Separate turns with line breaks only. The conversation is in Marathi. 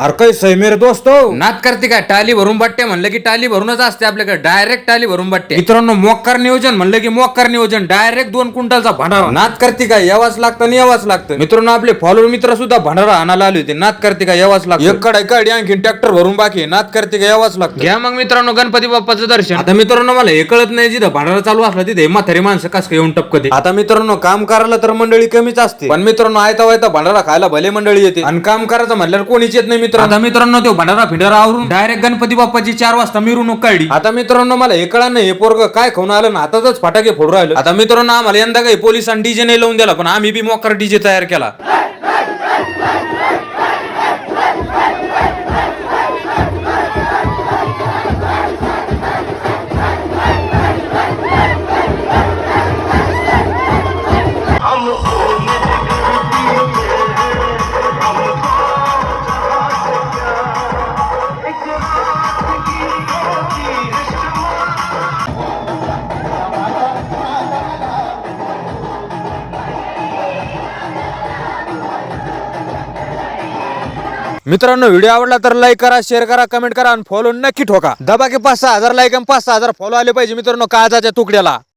अरे कैसे है मेरे दोस्तों?
नात करते काय टाली भरून बट्टे म्हणलं की टाली भरूनच असते आपल्याकडे, डायरेक्ट टाली भरून बट्टे.
मित्रांनो मोक्कार नियोजन म्हणलं की मोक्कार नियोजन, डायरेक्ट 2 क्विंटलचा भंडारा. नात करते काय यावाच लागतं आणि यावाच लागतं. मित्रांनो आपले फॉलोअर मित्र सुद्धा भंडारा आणायला आले होते. नात करते काय यावाच लागतं. एक कडी आणखी ट्रॅक्टर भरून बाकी, नात करते काय यावाच लागतं.
घ्या मग मित्रांनो गणपती बाप्पाचं दर्शन.
आता मित्रांनो मला हे कळत नाही, जिथं भंडारा चालू असला तिथे म्हातारी माणसं कस काय येऊन टपकते. आता मित्रांनो काम करायला तर मंडळी कमीच असते, पण मित्रांनो आयता वायता भंडारा खायला भले मंडळी येते आणि काम करायचं म्हणल्यावर कोणीच येत नाही मित्रांनो. आता मित्रांनो तो भंडारा फिंडारा आवरून डायरेक्ट गणपती बाप्पाची 4 वाजता मिरवणूक काढली. आता मित्रांनो मला हे कळलं नाही, हे पोरग काय खाऊन आलं ना आताच फटाके फोडून राहिलं. आता मित्रांनो आम्हाला यंदा काही पोलिसांनी डीजे नाही लावून दिला, पण आम्ही बी मोकार डीजे तयार केला. मित्रांनो व्हिडिओ आवडला तर लाईक करा, शेअर करा, कमेंट करा आणि फॉलो नक्की ठोका. दबा के 5-6 हजार लाईक आणि 5-6 हजार फॉलो आले पाहिजे मित्रांनो काळजाच्या तुकड्याला.